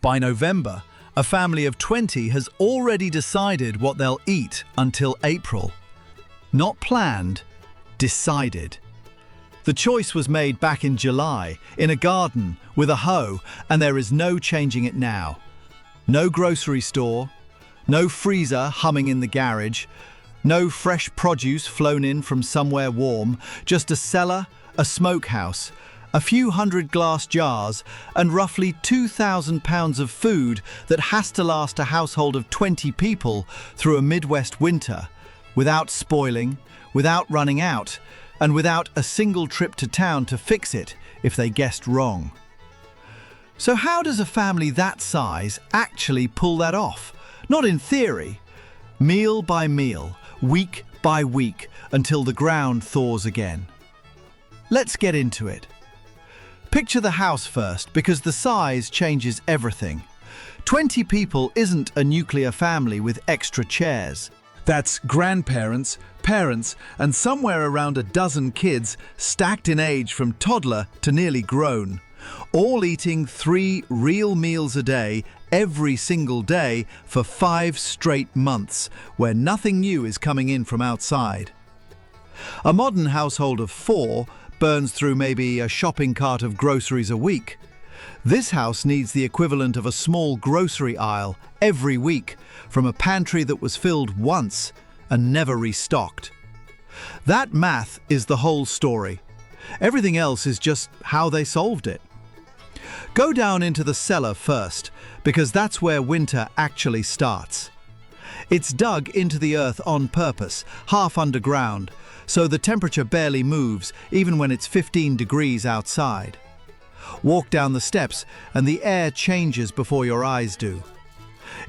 By November, a family of 20 has already decided what they'll eat until April. Not planned, decided. The choice was made back in July, in a garden, with a hoe, and there is no changing it now. No grocery store, no freezer humming in the garage, no fresh produce flown in from somewhere warm, just a cellar, a smokehouse, a few hundred glass jars, and roughly 2,000 pounds of food that has to last a household of 20 people through a Midwest winter, without spoiling, without running out, and without a single trip to town to fix it if they guessed wrong. So how does a family that size actually pull that off? Not in theory. Meal by meal, week by week, until the ground thaws again. Let's get into it. Picture the house first, because the size changes everything. 20 people isn't a nuclear family with extra chairs. That's grandparents, parents, and somewhere around a dozen kids stacked in age from toddler to nearly grown, all eating 3 real meals a day, every single day for 5 straight months, where nothing new is coming in from outside. A modern household of 4 burns through maybe a shopping cart of groceries a week. This house needs the equivalent of a small grocery aisle every week from a pantry that was filled once and never restocked. That math is the whole story. Everything else is just how they solved it. Go down into the cellar first, because that's where winter actually starts. It's dug into the earth on purpose, half underground, so the temperature barely moves even when it's 15 degrees outside. Walk down the steps and the air changes before your eyes do.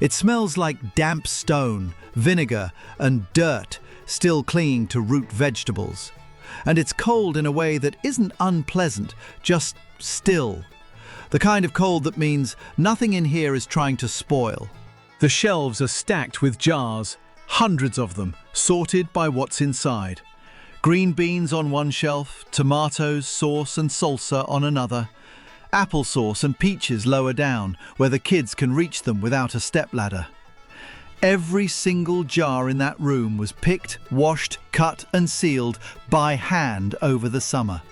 It smells like damp stone, vinegar, and dirt still clinging to root vegetables. And it's cold in a way that isn't unpleasant, just still. The kind of cold that means nothing in here is trying to spoil. The shelves are stacked with jars, hundreds of them, sorted by what's inside. Green beans on one shelf, tomatoes, sauce and salsa on another. Applesauce and peaches lower down, where the kids can reach them without a stepladder. Every single jar in that room was picked, washed, cut and sealed by hand over the summer.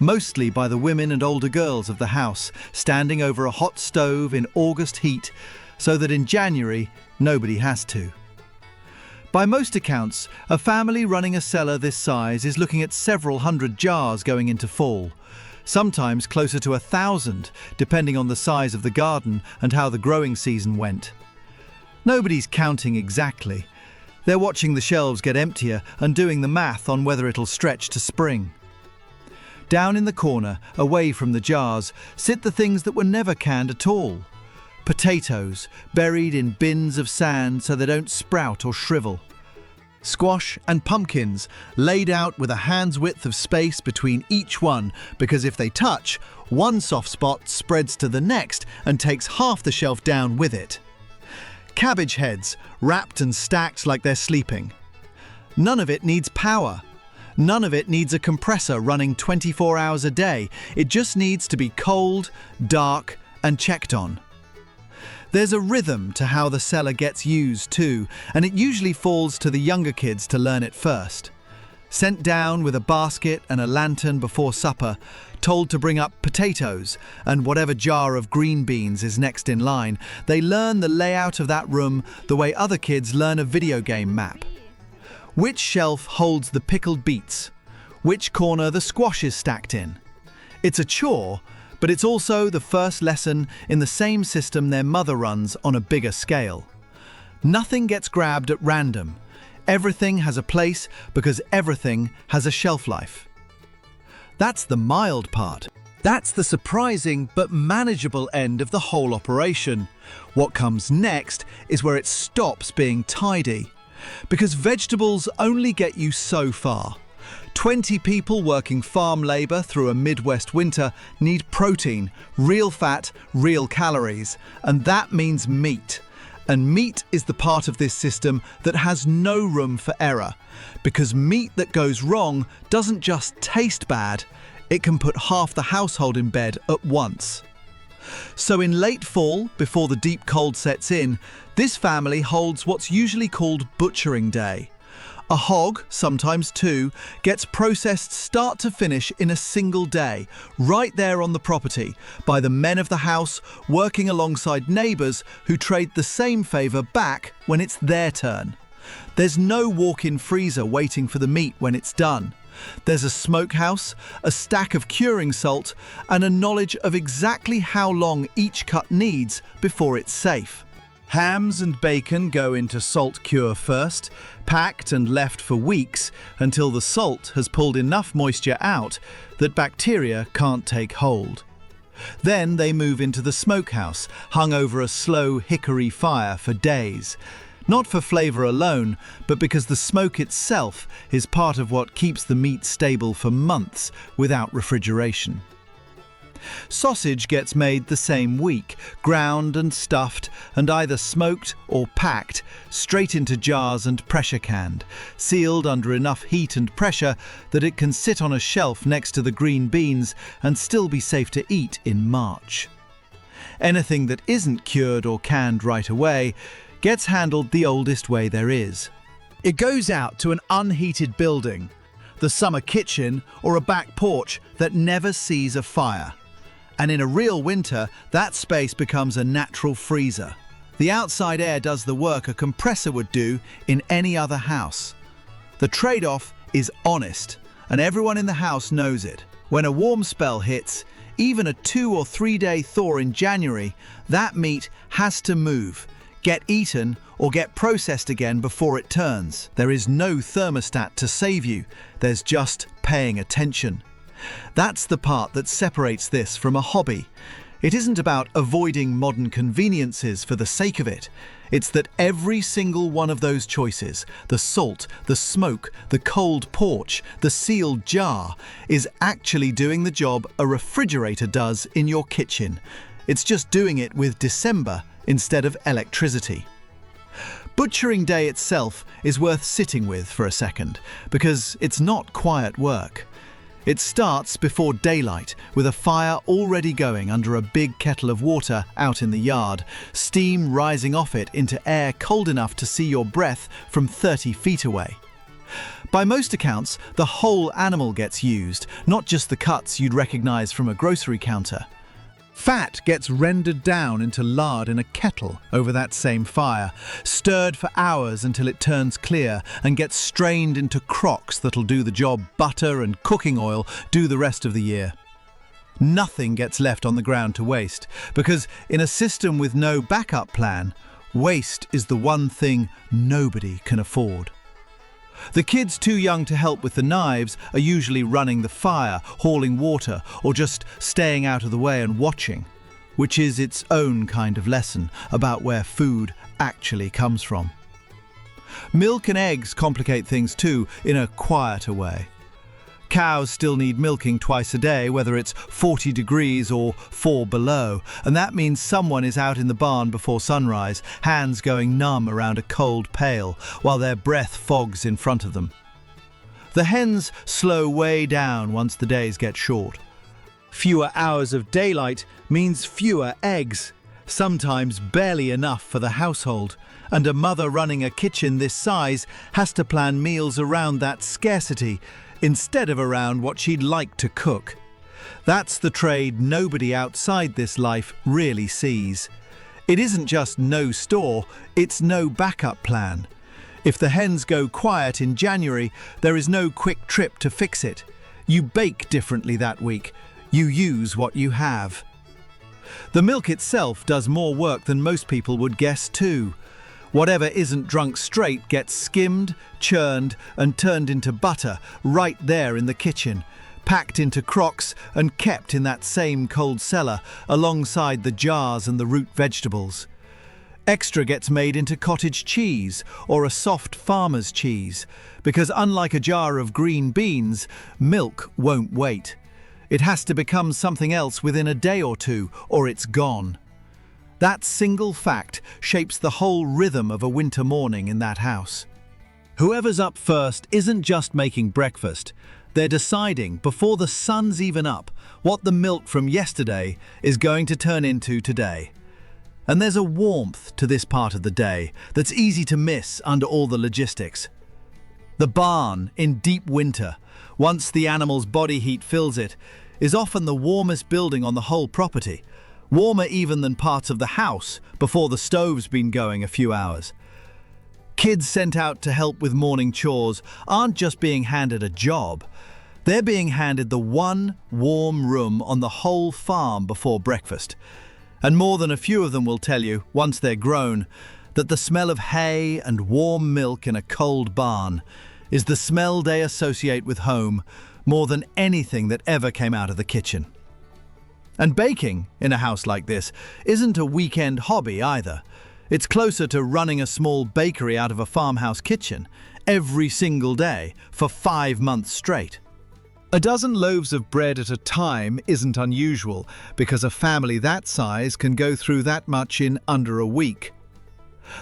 Mostly by the women and older girls of the house, standing over a hot stove in August heat, so that in January nobody has to. By most accounts, a family running a cellar this size is looking at several hundred jars going into fall. Sometimes closer to 1,000, depending on the size of the garden and how the growing season went. Nobody's counting exactly. They're watching the shelves get emptier and doing the math on whether it'll stretch to spring. Down in the corner, away from the jars, sit the things that were never canned at all. Potatoes, buried in bins of sand so they don't sprout or shrivel. Squash and pumpkins, laid out with a hand's width of space between each one, because if they touch, one soft spot spreads to the next and takes half the shelf down with it. Cabbage heads, wrapped and stacked like they're sleeping. None of it needs power. None of it needs a compressor running 24 hours a day. It just needs to be cold, dark, and checked on. There's a rhythm to how the cellar gets used too, and it usually falls to the younger kids to learn it first. Sent down with a basket and a lantern before supper, told to bring up potatoes and whatever jar of green beans is next in line, they learn the layout of that room the way other kids learn a video game map. Which shelf holds the pickled beets? Which corner the squash is stacked in? It's a chore, but it's also the first lesson in the same system their mother runs on a bigger scale. Nothing gets grabbed at random. Everything has a place because everything has a shelf life. That's the mild part. That's the surprising but manageable end of the whole operation. What comes next is where it stops being tidy. Because vegetables only get you so far. 20 people working farm labour through a Midwest winter need protein, real fat, real calories, and that means meat. And meat is the part of this system that has no room for error, because meat that goes wrong doesn't just taste bad, it can put half the household in bed at once. So in late fall, before the deep cold sets in, this family holds what's usually called butchering day. A hog, sometimes two, gets processed start to finish in a single day, right there on the property, by the men of the house working alongside neighbours who trade the same favour back when it's their turn. There's no walk-in freezer waiting for the meat when it's done. There's a smokehouse, a stack of curing salt, and a knowledge of exactly how long each cut needs before it's safe. Hams and bacon go into salt cure first, packed and left for weeks until the salt has pulled enough moisture out that bacteria can't take hold. Then they move into the smokehouse, hung over a slow hickory fire for days. Not for flavour alone, but because the smoke itself is part of what keeps the meat stable for months without refrigeration. Sausage gets made the same week, ground and stuffed, and either smoked or packed, straight into jars and pressure canned, sealed under enough heat and pressure that it can sit on a shelf next to the green beans and still be safe to eat in March. Anything that isn't cured or canned right away gets handled the oldest way there is. It goes out to an unheated building, the summer kitchen or a back porch that never sees a fire. And in a real winter, that space becomes a natural freezer. The outside air does the work a compressor would do in any other house. The trade-off is honest, and everyone in the house knows it. When a warm spell hits, even a 2 or 3 day thaw in January, that meat has to move, get eaten, or get processed again before it turns. There is no thermostat to save you, there's just paying attention. That's the part that separates this from a hobby. It isn't about avoiding modern conveniences for the sake of it. It's that every single one of those choices, the salt, the smoke, the cold porch, the sealed jar, is actually doing the job a refrigerator does in your kitchen. It's just doing it with December instead of electricity. Butchering day itself is worth sitting with for a second, because it's not quiet work. It starts before daylight, with a fire already going under a big kettle of water out in the yard, steam rising off it into air cold enough to see your breath from 30 feet away. By most accounts, the whole animal gets used, not just the cuts you'd recognise from a grocery counter. Fat gets rendered down into lard in a kettle over that same fire, stirred for hours until it turns clear and gets strained into crocks that'll do the job butter and cooking oil do the rest of the year. Nothing gets left on the ground to waste, because in a system with no backup plan, waste is the one thing nobody can afford. The kids too young to help with the knives are usually running the fire, hauling water, or just staying out of the way and watching, which is its own kind of lesson about where food actually comes from. Milk and eggs complicate things too, in a quieter way. Cows still need milking twice a day, whether it's 40 degrees or 4 below, and that means someone is out in the barn before sunrise, hands going numb around a cold pail, while their breath fogs in front of them. The hens slow way down once the days get short. Fewer hours of daylight means fewer eggs, sometimes barely enough for the household, and a mother running a kitchen this size has to plan meals around that scarcity, instead of around what she'd like to cook. That's the trade nobody outside this life really sees. It isn't just no store, it's no backup plan. If the hens go quiet in January, there is no quick trip to fix it. You bake differently that week. You use what you have. The milk itself does more work than most people would guess too. Whatever isn't drunk straight gets skimmed, churned, and turned into butter right there in the kitchen, packed into crocks and kept in that same cold cellar alongside the jars and the root vegetables. Extra gets made into cottage cheese or a soft farmer's cheese, because unlike a jar of green beans, milk won't wait. It has to become something else within a day or two, or it's gone. That single fact shapes the whole rhythm of a winter morning in that house. Whoever's up first isn't just making breakfast, They're deciding, before the sun's even up, what the milk from yesterday is going to turn into today. And there's a warmth to this part of the day that's easy to miss under all the logistics. The barn, in deep winter, once the animal's body heat fills it, is often the warmest building on the whole property, warmer even than parts of the house before the stove's been going a few hours. Kids sent out to help with morning chores aren't just being handed a job, they're being handed the one warm room on the whole farm before breakfast. And more than a few of them will tell you, once they're grown, that the smell of hay and warm milk in a cold barn is the smell they associate with home more than anything that ever came out of the kitchen. And baking, in a house like this, isn't a weekend hobby either. It's closer to running a small bakery out of a farmhouse kitchen every single day for 5 months straight. A dozen loaves of bread at a time isn't unusual, because a family that size can go through that much in under a week.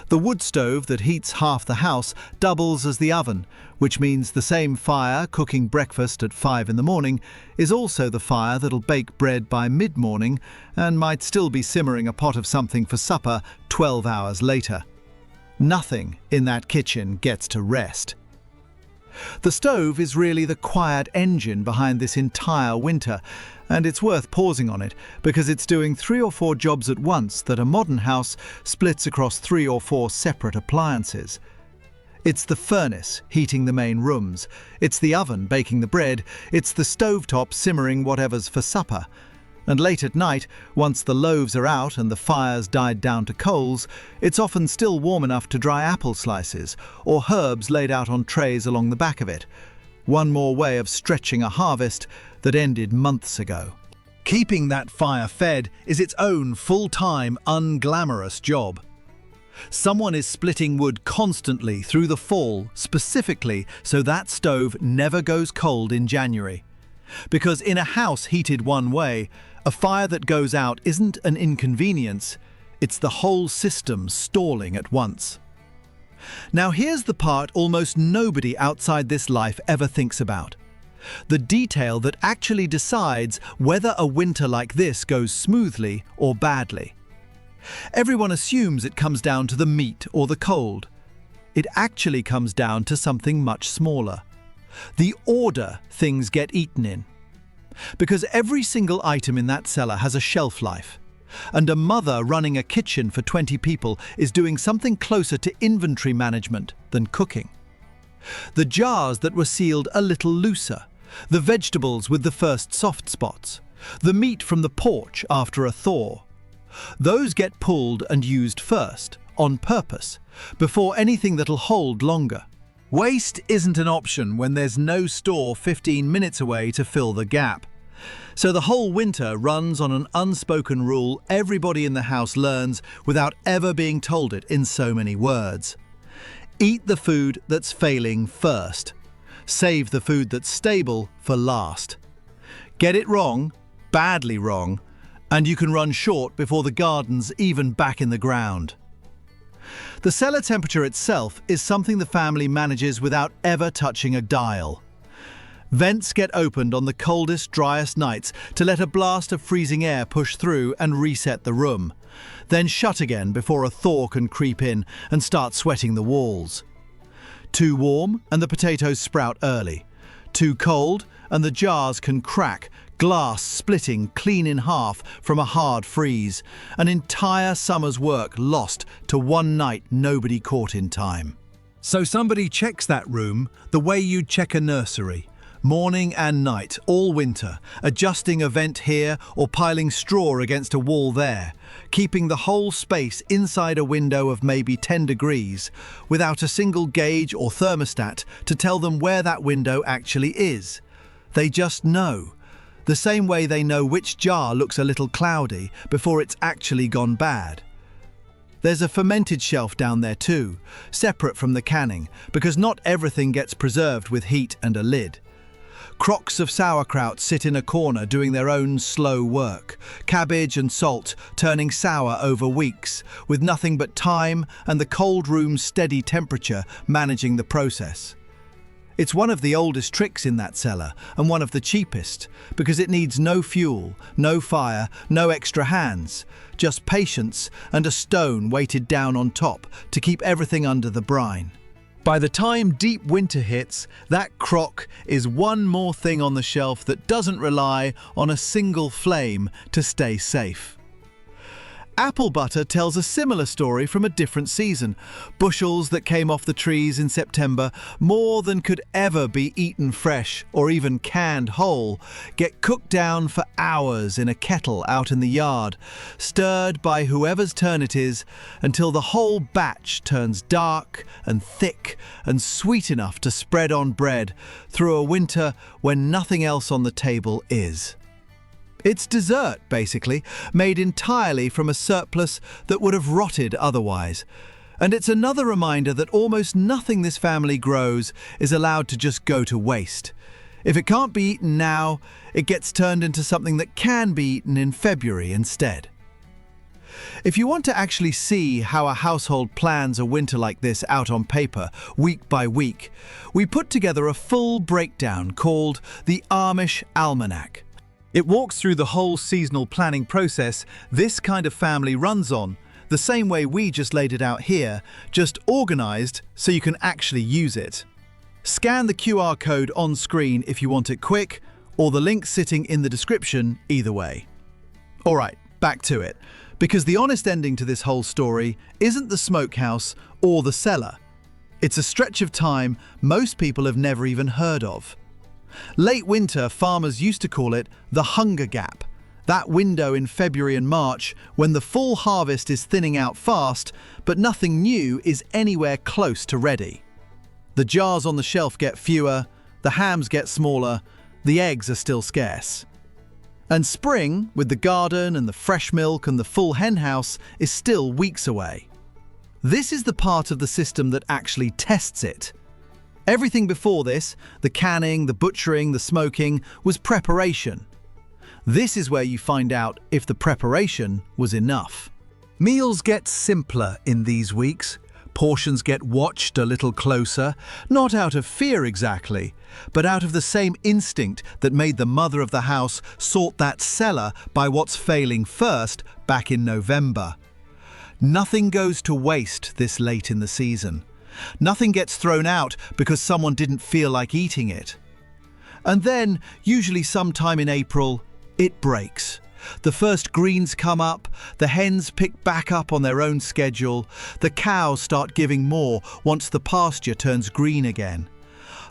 The wood stove that heats half the house doubles as the oven, which means the same fire cooking breakfast at 5 in the morning is also the fire that'll bake bread by mid-morning and might still be simmering a pot of something for supper 12 hours later. Nothing in that kitchen gets to rest. The stove is really the quiet engine behind this entire winter, and it's worth pausing on it because it's doing 3 or 4 jobs at once that a modern house splits across 3 or 4 separate appliances. It's the furnace heating the main rooms, it's the oven baking the bread, it's the stovetop simmering whatever's for supper. And late at night, once the loaves are out and the fire's died down to coals, it's often still warm enough to dry apple slices or herbs laid out on trays along the back of it. One more way of stretching a harvest that ended months ago. Keeping that fire fed is its own full-time, unglamorous job. Someone is splitting wood constantly through the fall, specifically so that stove never goes cold in January. Because in a house heated one way, a fire that goes out isn't an inconvenience, it's the whole system stalling at once. Now here's the part almost nobody outside this life ever thinks about. The detail that actually decides whether a winter like this goes smoothly or badly. Everyone assumes it comes down to the meat or the cold. It actually comes down to something much smaller. The order things get eaten in. Because every single item in that cellar has a shelf life, and a mother running a kitchen for 20 people is doing something closer to inventory management than cooking. The jars that were sealed a little looser, the vegetables with the first soft spots, the meat from the porch after a thaw, those get pulled and used first, on purpose, before anything that'll hold longer. Waste isn't an option when there's no store 15 minutes away to fill the gap. So the whole winter runs on an unspoken rule everybody in the house learns without ever being told it in so many words. Eat the food that's failing first. Save the food that's stable for last. Get it wrong, badly wrong, and you can run short before the garden's even back in the ground. The cellar temperature itself is something the family manages without ever touching a dial. Vents get opened on the coldest, driest nights to let a blast of freezing air push through and reset the room, then shut again before a thaw can creep in and start sweating the walls. Too warm and the potatoes sprout early. Too cold and the jars can crack, glass splitting clean in half from a hard freeze, an entire summer's work lost to one night nobody caught in time. So somebody checks that room the way you'd check a nursery, morning and night, all winter, adjusting a vent here or piling straw against a wall there, keeping the whole space inside a window of maybe 10 degrees, without a single gauge or thermostat to tell them where that window actually is. They just know. The same way they know which jar looks a little cloudy before it's actually gone bad. There's a fermented shelf down there too, separate from the canning, because not everything gets preserved with heat and a lid. Crocks of sauerkraut sit in a corner doing their own slow work, cabbage and salt turning sour over weeks, with nothing but time and the cold room's steady temperature managing the process. It's one of the oldest tricks in that cellar and one of the cheapest because it needs no fuel, no fire, no extra hands, just patience and a stone weighted down on top to keep everything under the brine. By the time deep winter hits, that crock is one more thing on the shelf that doesn't rely on a single flame to stay safe. Apple butter tells a similar story from a different season. Bushels that came off the trees in September, more than could ever be eaten fresh or even canned whole, get cooked down for hours in a kettle out in the yard, stirred by whoever's turn it is, until the whole batch turns dark and thick and sweet enough to spread on bread through a winter when nothing else on the table is. It's dessert, basically, made entirely from a surplus that would have rotted otherwise. And it's another reminder that almost nothing this family grows is allowed to just go to waste. If it can't be eaten now, it gets turned into something that can be eaten in February instead. If you want to actually see how a household plans a winter like this out on paper, week by week, we put together a full breakdown called the Amish Almanac. It walks through the whole seasonal planning process this kind of family runs on, the same way we just laid it out here, just organized so you can actually use it. Scan the QR code on screen if you want it quick, or the link sitting in the description either way. All right, back to it, because the honest ending to this whole story isn't the smokehouse or the cellar. It's a stretch of time most people have never even heard of. Late winter, farmers used to call it the hunger gap, that window in February and March when the full harvest is thinning out fast, but nothing new is anywhere close to ready. The jars on the shelf get fewer, the hams get smaller, the eggs are still scarce. And spring, with the garden and the fresh milk and the full hen house, is still weeks away. This is the part of the system that actually tests it. Everything before this, the canning, the butchering, the smoking, was preparation. This is where you find out if the preparation was enough. Meals get simpler in these weeks. Portions get watched a little closer, not out of fear exactly, but out of the same instinct that made the mother of the house sort that cellar by what's failing first back in November. Nothing goes to waste this late in the season. Nothing gets thrown out because someone didn't feel like eating it. And then, usually sometime in April, it breaks. The first greens come up, the hens pick back up on their own schedule, the cows start giving more once the pasture turns green again.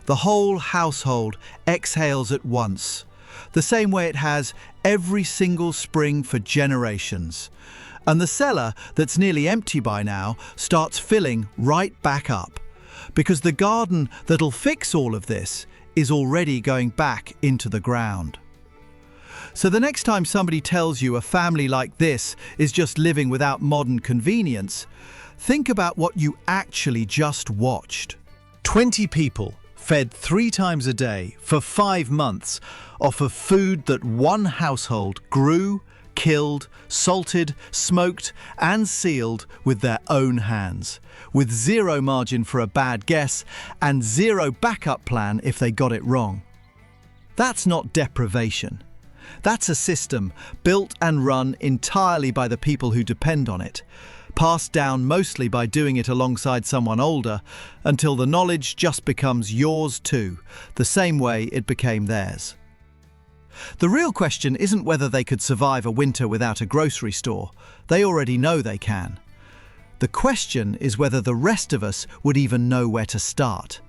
The whole household exhales at once, the same way it has every single spring for generations. And the cellar, that's nearly empty by now, starts filling right back up. Because the garden that'll fix all of this is already going back into the ground. So the next time somebody tells you a family like this is just living without modern convenience, think about what you actually just watched. 20 people fed 3 times a day for 5 months off of food that one household grew, killed, salted, smoked and sealed with their own hands, with zero margin for a bad guess and zero backup plan if they got it wrong. That's not deprivation. That's a system built and run entirely by the people who depend on it, passed down mostly by doing it alongside someone older, until the knowledge just becomes yours too, the same way it became theirs. The real question isn't whether they could survive a winter without a grocery store. They already know they can. The question is whether the rest of us would even know where to start.